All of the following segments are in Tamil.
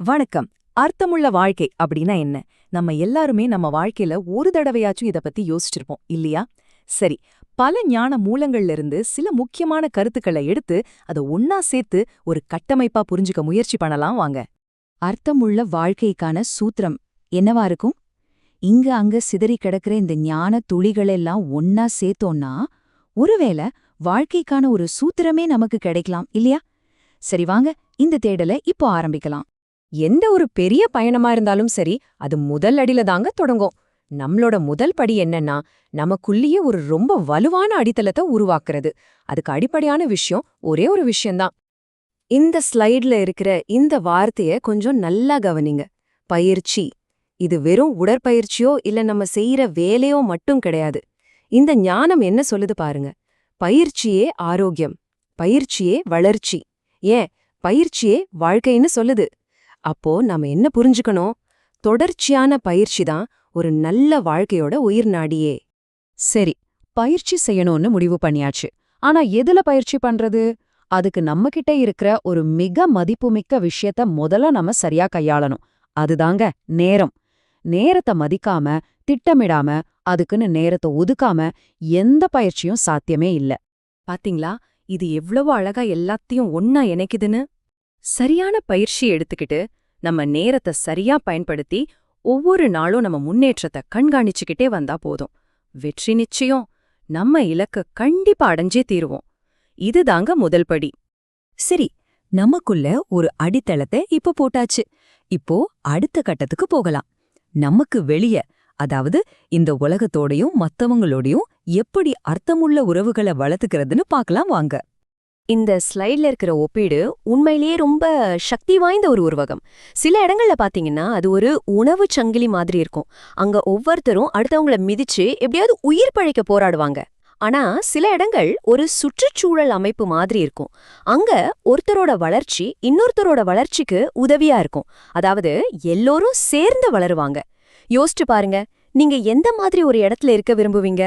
வணக்கம். அர்த்தமுள்ள வாழ்க்கை அப்படின்னா என்ன? நம்ம எல்லாருமே நம்ம வாழ்க்கையில ஒரு தடவையாச்சும் இத பத்தி யோசிச்சிருப்போம் இல்லையா? சரி, பல ஞான மூலங்கள்ல இருந்து சில முக்கியமான கருத்துக்களை எடுத்து அத ஒன்னா சேர்த்து ஒரு கட்டமைப்பா புரிஞ்சுக்க முயற்சி பண்ணலாம் வாங்க. அர்த்தமுள்ள வாழ்க்கைக்கான சூத்திரம் என்னவா இருக்கும்? இங்க அங்க சிதறி கிடக்கிற இந்த ஞான துளிகளெல்லாம் ஒன்னா சேர்த்தோம்னா ஒருவேளை வாழ்க்கைக்கான ஒரு சூத்திரமே நமக்கு கிடைக்கலாம் இல்லையா? சரி வாங்க, இந்த தேடலை இப்போ ஆரம்பிக்கலாம். எந்த ஒரு பெரிய பயணமா இருந்தாலும் சரி, அது முதல் அடியில தாங்க தொடங்கும். நம்மளோட முதல் படி என்னன்னா, நமக்குள்ளேயே ஒரு ரொம்ப வலுவான அடித்தளத்தை உருவாக்குறது. அதுக்கு அடிப்படையான விஷயம் ஒரே ஒரு விஷயம்தான். இந்த ஸ்லைட்ல இருக்கிற இந்த வார்த்தைய கொஞ்சம் நல்லா கவனிங்க. பயிற்சி. இது வெறும் உடற்பயிற்சியோ இல்ல நம்ம செய்யற வேலையோ மட்டும் கிடையாது. இந்த ஞானம் என்ன சொல்லுது பாருங்க. பயிற்சியே ஆரோக்கியம், பயிற்சியே வளர்ச்சி, ஏன் பயிற்சியே வாழ்க்கைன்னு சொல்லுது. அப்போ நாம என்ன புரிஞ்சுக்கணும்? தொடர்ச்சியான பயிற்சி தான் ஒரு நல்ல வாழ்க்கையோட உயிர் நாடியே. சரி, பயிற்சி செய்யணும்னு முடிவு பண்ணியாச்சு. ஆனா எதுல பயிற்சி பண்றது? அதுக்கு நம்மகிட்ட இருக்கிற ஒரு மிக மதிப்புமிக்க விஷயத்த முதல்ல நம்ம சரியா கையாளணும். அதுதாங்க நேரம். நேரத்தை மதிக்காம, திட்டமிடாம, அதுக்குன்னு நேரத்தை ஒதுக்காம எந்த பயிற்சியும் சாத்தியமே இல்ல. பாத்தீங்களா, இது எவ்வளவு அழகா எல்லாத்தையும் ஒன்னா இணைக்குதுன்னு. சரியான பயிற்சி எடுத்துக்கிட்டு நம்ம நேரத்தை சரியா பயன்படுத்தி ஒவ்வொரு நாளும் நம்ம முன்னேற்றத்தை கண்காணிச்சுக்கிட்டே வந்தா போதும். வெற்றி நிச்சயம். நம்ம இலக்க கண்டிப்பா அடைஞ்சே தீருவோம். இதுதாங்க முதல் படி. சரி, நமக்குள்ள ஒரு அடித்தளத்தை இப்ப போட்டாச்சு. இப்போ அடுத்த கட்டத்துக்கு போகலாம். நமக்கு வெளிய, அதாவது இந்த உலகத்தோடையும் மத்தவங்களோடையும் எப்படி அர்த்தமுள்ள உறவுகளை வளர்த்துக்கிறதுன்னு பார்க்கலாம் வாங்க. இந்த ஸ்லைட்ல இருக்கிற ஒப்பீடு உண்மையிலேயே ரொம்ப சக்தி வாய்ந்த ஒரு உருவகம். சில இடங்கள்ல பாத்தீங்கன்னா அது ஒரு உணவு சங்கிலி மாதிரி இருக்கும். அங்க ஒவ்வொருத்தரும் அடுத்தவங்கள மிதிச்சு எப்படியாவது உயிர் பழைக்க போராடுவாங்க. ஆனா சில இடங்கள் ஒரு சுற்றுச்சூழல் அமைப்பு மாதிரி இருக்கும். அங்க ஒருத்தரோட வளர்ச்சி இன்னொருத்தரோட வளர்ச்சிக்கு உதவியா இருக்கும். அதாவது எல்லோரும் சேர்ந்து வளருவாங்க. யோசிச்சு பாருங்க, நீங்க எந்த மாதிரி ஒரு இடத்துல இருக்க விரும்புவீங்க?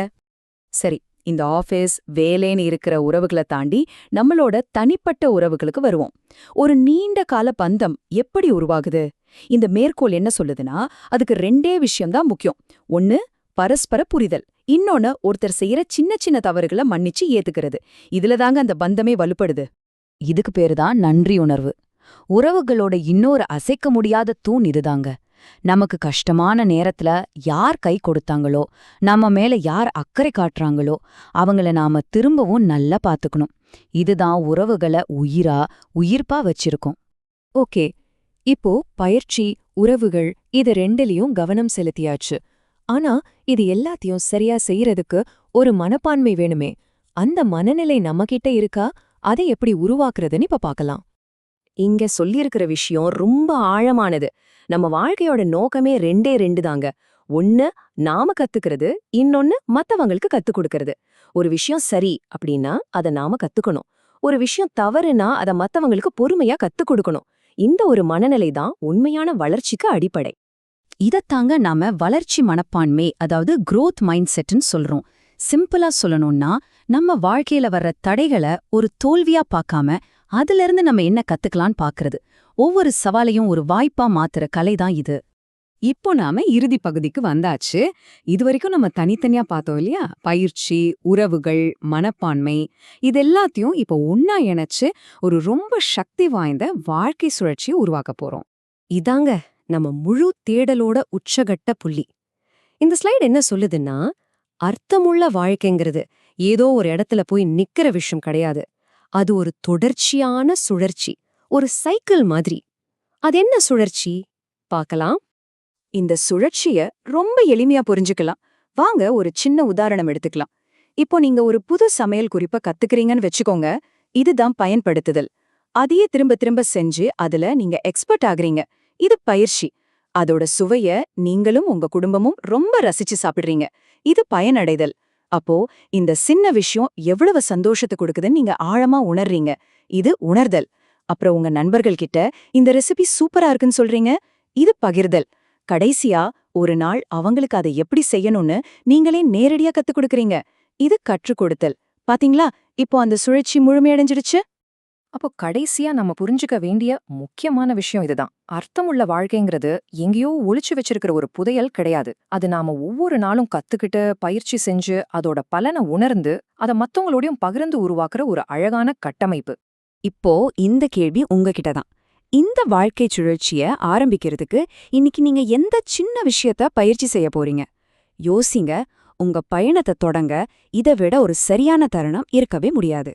சரி, இந்த ஆஃபீஸ் வேலைன்னு இருக்கிற உறவுகளை தாண்டி நம்மளோட தனிப்பட்ட உறவுகளுக்கு வருவோம். ஒரு நீண்ட கால பந்தம் எப்படி உருவாகுது? இந்த மேற்கோள் என்ன சொல்லுதுன்னா, அதுக்கு ரெண்டே விஷயம்தான் முக்கியம். ஒன்னு பரஸ்பர புரிதல், இன்னொன்னு ஒருத்தர் செய்யற சின்ன சின்ன தவறுகளை மன்னிச்சு ஏத்துக்கிறது. இதுலதாங்க அந்த பந்தமே வலுப்படுது. இதுக்கு பேருதான் நன்றி உணர்வு. உறவுகளோட இன்னொரு அசைக்க முடியாத தூண் இதுதாங்க. நமக்கு கஷ்டமான நேரத்துல யார் கை கொடுத்தாங்களோ, நம்ம மேல யார் அக்கறை காட்டுறாங்களோ அவங்கள நாம திரும்பவும் நல்லா பாத்துக்கணும். இதுதான் உறவுகளை உயிர்ப்பா வச்சிருக்கோம். ஓகே, இப்போ பயிற்சி, உறவுகள் இது ரெண்டுலயும் கவனம் செலுத்தியாச்சு. ஆனா இது எல்லாத்தையும் சரியா செய்யறதுக்கு ஒரு மனப்பான்மை வேணுமே. அந்த மனநிலை நம்மகிட்ட இருக்கா? அதை எப்படி உருவாக்குறதுன்னு இப்ப பார்க்கலாம். இங்க சொல்லியிருக்கிற விஷயம் ரொம்ப ஆழமானது. நம்ம வாழ்க்கையோட நோக்கமே ரெண்டே ரெண்டு தாங்க. ஒன்னு நாம கத்துக்கிறது, இன்னொன்னு மத்தவங்களுக்கு கத்துக் கொடுக்கறது. ஒரு விஷயம் சரி அப்படின்னா அத நாம கத்துக்கணும். ஒரு விஷயம் தவறுனா அத மத்தவங்களுக்கு பொறுமையா கத்துக் கொடுக்கணும். இந்த ஒரு மனநிலை தான் உண்மையான வளர்ச்சிக்கு அடிப்படை. இதத்தாங்க நாம வளர்ச்சி மனப்பான்மை, அதாவது growth மைண்ட் செட்னு சொல்றோம். சிம்பிளா சொல்லணும்னா, நம்ம வாழ்க்கையில வர்ற தடைகளை ஒரு தோல்வியா பார்க்காம அதிலிருந்து நம்ம என்ன கத்துக்கலான்னு பாக்குறது. ஒவ்வொரு சவாலையும் ஒரு வாய்ப்பா மாத்துற கலைதான் இது. இப்போ நாம இறுதி பகுதிக்கு வந்தாச்சு. இதுவரைக்கும் நம்ம தனித்தனியா பார்த்தோம் இல்லையா? பயிற்சி, உறவுகள், மனப்பான்மை, இது எல்லாத்தையும் இப்போ ஒன்னா இணைச்சு ஒரு ரொம்ப சக்தி வாய்ந்த வாழ்க்கை சுழற்சியை உருவாக்க போறோம். இதாங்க நம்ம முழு தேடலோட உச்சகட்ட புள்ளி. இந்த ஸ்லைடு என்ன சொல்லுதுன்னா, அர்த்தமுள்ள வாழ்க்கைங்கிறது ஏதோ ஒரு இடத்துல போய் நிக்கிற விஷயம் கிடையாது. அது ஒரு தொடர்ச்சியான சுழற்சி, ஒரு சைக்கிள் மாதிரி. அது என்ன சுழற்சி பார்க்கலாம். இந்த சுழற்சிய ரொம்ப எளிமையா புரிஞ்சுக்கலாம். வாங்க ஒரு சின்ன உதாரணம் எடுத்துக்கலாம். இப்போ நீங்க ஒரு புது சமையல் குறிப்பை கத்துக்கிறீங்கன்னு வச்சுக்கோங்க. இதுதான் பயன்படுத்துதல். அதையே திரும்ப திரும்ப செஞ்சு அதுல நீங்க எக்ஸ்பர்ட் ஆகுறீங்க. இது பயிற்சி. அதோட சுவைய நீங்களும் உங்க குடும்பமும் ரொம்ப ரசிச்சு சாப்பிடுறீங்க. இது பயனடைதல். அப்போ இந்த சின்ன விஷயம் எவ்வளவு சந்தோஷத்தை கொடுக்குதுன்னு நீங்க ஆழமா உணர்றீங்க. இது உணர்தல். அப்புறம் உங்க நண்பர்கள் கிட்ட இந்த ரெசிபி சூப்பரா இருக்குன்னு சொல்றீங்க. இது பகிர்தல். கடைசியா ஒரு நாள் அவங்களுக்கு அதை எப்படி செய்யணும்னு நீங்களே நேரடியா கத்துக் கொடுக்கறீங்க. இது கற்றுக் கொடுத்தல். பாத்தீங்களா, இப்போ அந்த சுழற்சி முழுமையடைஞ்சிடுச்சு. அப்போ கடைசியா நம்ம புரிஞ்சுக்க வேண்டிய முக்கியமான விஷயம் இதுதான். அர்த்தமுள்ள வாழ்க்கைங்கிறது எங்கேயோ ஒளிச்சு வச்சிருக்கிற ஒரு புதையல் கிடையாது. அது நாம ஒவ்வொரு நாளும் கத்துக்கிட்டு பயிற்சி செஞ்சு அதோட பலனை உணர்ந்து அதை மத்தவங்களோடையும் பகிர்ந்து உருவாக்குற ஒரு அழகான கட்டமைப்பு. இப்போ இந்த கேள்வி உங்ககிட்ட தான். இந்த வாழ்க்கை சுழற்சிய ஆரம்பிக்கிறதுக்கு இன்னைக்கு நீங்க எந்த சின்ன விஷயத்த பயிற்சி செய்ய போறீங்க? யோசிங்க. உங்க பயணத்தை தொடங்க இதை விட ஒரு சரியான தருணம் இருக்கவே முடியாது.